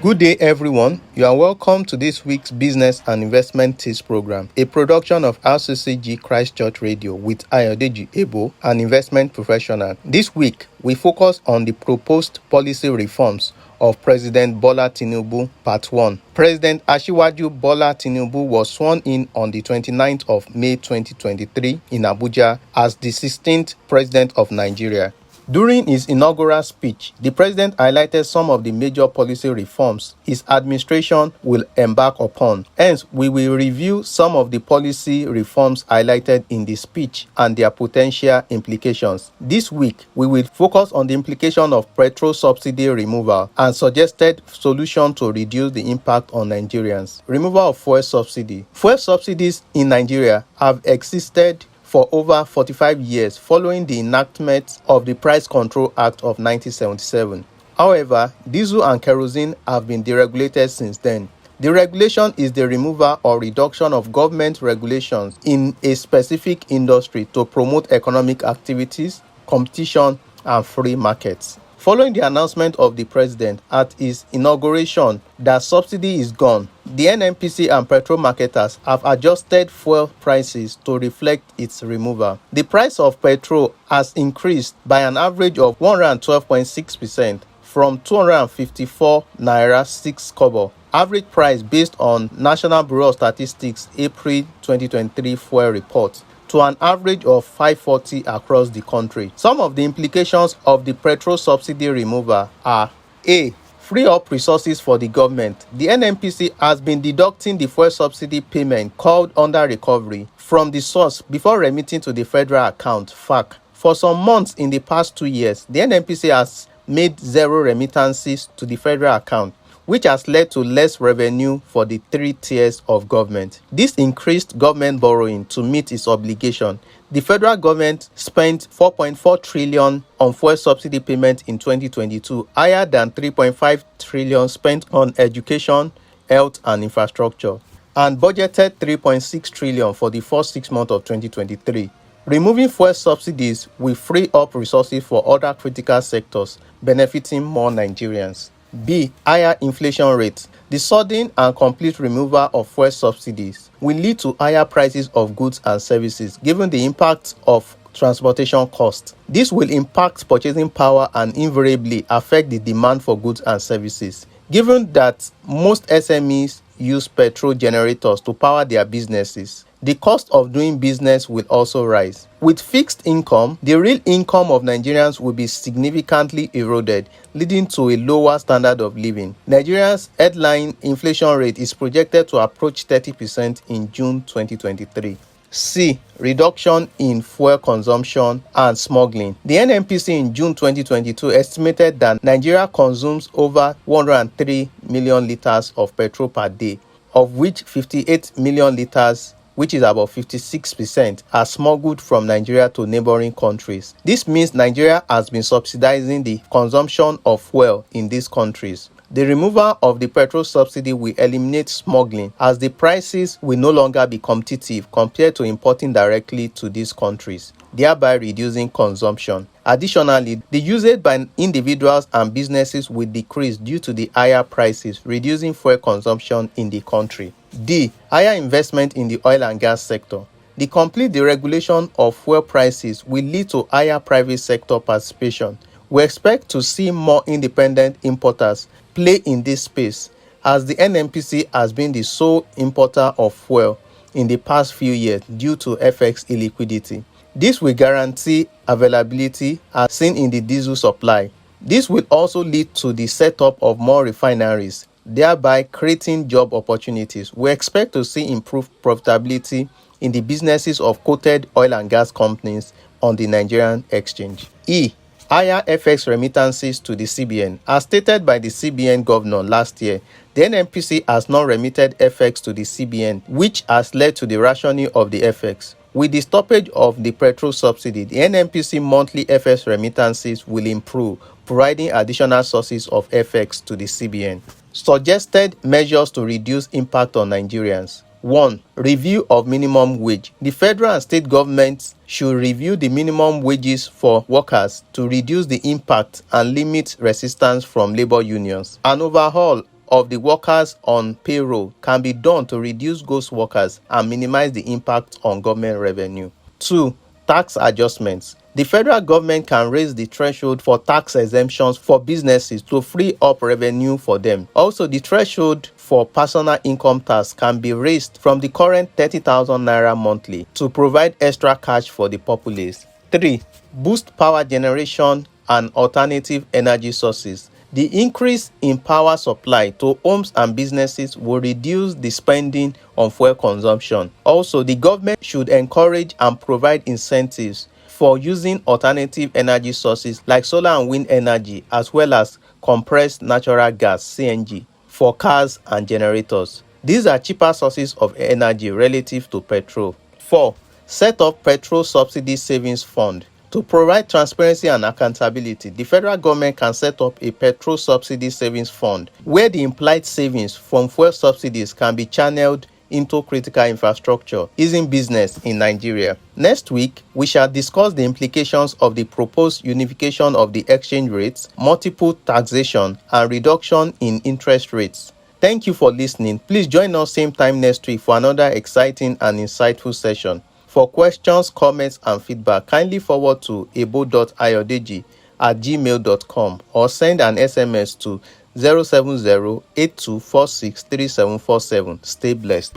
Good day, everyone. You are welcome to this week's Business and Investment Tips program, a production of RCCG Christ Church Radio with Ayodeji Ebo, an investment professional. This week, we focus on the proposed policy reforms of President Bola Tinubu, Part 1. President Asiwaju Bola Tinubu was sworn in on the 29th of May 2023 in Abuja as the 16th President of Nigeria. During his inaugural speech, the president highlighted some of the major policy reforms his administration will embark upon. Hence, we will review some of the policy reforms highlighted in the speech and their potential implications. This week, we will focus on the implication of petrol subsidy removal and suggested solution to reduce the impact on Nigerians. Removal of fuel subsidy. Fuel subsidies in Nigeria have existed for over 45 years following the enactment of the Price Control Act of 1977. However, diesel and kerosene have been deregulated since then. Deregulation is the removal or reduction of government regulations in a specific industry to promote economic activities, competition, and free markets. Following the announcement of the president at his inauguration that subsidy is gone, the NNPC and petrol marketers have adjusted fuel prices to reflect its removal. The price of petrol has increased by an average of 112.6% from 254 naira 6 kobo. Average price based on National Bureau of Statistics April 2023 fuel report to an average of 540 across the country. Some of the implications of the petrol subsidy removal are: A. Free up resources for the government. The NNPC has been deducting the fuel subsidy payment called under recovery from the source before remitting to the federal account, FAC. For some months in the past 2 years, the NNPC has made zero remittances to the federal account, which has led to less revenue for the three tiers of government. This increased government borrowing to meet its obligation. The federal government spent 4.4 trillion on fuel subsidy payment in 2022, higher than 3.5 trillion spent on education, health, and infrastructure, and budgeted 3.6 trillion for the first 6 months of 2023. Removing fuel subsidies will free up resources for other critical sectors, benefiting more Nigerians. B. Higher inflation rates. The sudden and complete removal of fuel subsidies will lead to higher prices of goods and services, given the impact of transportation costs. This will impact purchasing power and invariably affect the demand for goods and services. Given that most SMEs use petrol generators to power their businesses, the cost of doing business will also rise. With fixed income, the real income of Nigerians will be significantly eroded, leading to a lower standard of living. Nigeria's headline inflation rate is projected to approach 30% in June 2023. C. Reduction in fuel consumption and smuggling. The NNPC in June 2022 estimated that Nigeria consumes over 103 million litres of petrol per day, of which 58 million litres, which is about 56%, are smuggled from Nigeria to neighboring countries. This means Nigeria has been subsidizing the consumption of fuel in these countries. The removal of the petrol subsidy will eliminate smuggling, as the prices will no longer be competitive compared to importing directly to these countries, thereby reducing consumption. Additionally, the usage by individuals and businesses will decrease due to the higher prices, reducing fuel consumption in the country. D. Higher investment in the oil and gas sector. The complete deregulation of fuel prices will lead to higher private sector participation. We expect to see more independent importers play in this space, as the NNPC has been the sole importer of fuel in the past few years due to FX illiquidity. This will guarantee availability as seen in the diesel supply. This will also lead to the setup of more refineries, thereby creating job opportunities. We expect to see improved profitability in the businesses of quoted oil and gas companies on the Nigerian exchange. E. Higher FX remittances to the CBN. As stated by the CBN governor last year, the NNPC has not remitted FX to the CBN, which has led to the rationing of the FX. With the stoppage of the petrol subsidy, the NNPC monthly FX remittances will improve, providing additional sources of FX to the CBN. Suggested measures to reduce impact on Nigerians. 1. Review of minimum wage. The federal and state governments should review the minimum wages for workers to reduce the impact and limit resistance from labor unions. An overhaul of the workers on payroll can be done to reduce ghost workers and minimize the impact on government revenue. 2. Tax adjustments. The federal government can raise the threshold for tax exemptions for businesses to free up revenue for them. Also, the threshold for personal income tax can be raised from the current 30,000 naira monthly to provide extra cash for the populace. 3. Boost power generation and alternative energy sources. The increase in power supply to homes and businesses will reduce the spending on fuel consumption. Also, the government should encourage and provide incentives for using alternative energy sources like solar and wind energy, as well as compressed natural gas (CNG) for cars and generators. These are cheaper sources of energy relative to petrol. 4. Set up petrol subsidy savings fund. To provide transparency and accountability, the federal government can set up a petrol subsidy savings fund where the implied savings from fuel subsidies can be channeled into critical infrastructure, easing business in Nigeria. Next week, we shall discuss the implications of the proposed unification of the exchange rates, multiple taxation, and reduction in interest rates. Thank you for listening. Please join us same time next week for another exciting and insightful session. For questions, comments, and feedback, kindly forward to ebo.ayodeji@gmail.com or send an SMS to 070-8246-3747. Stay blessed.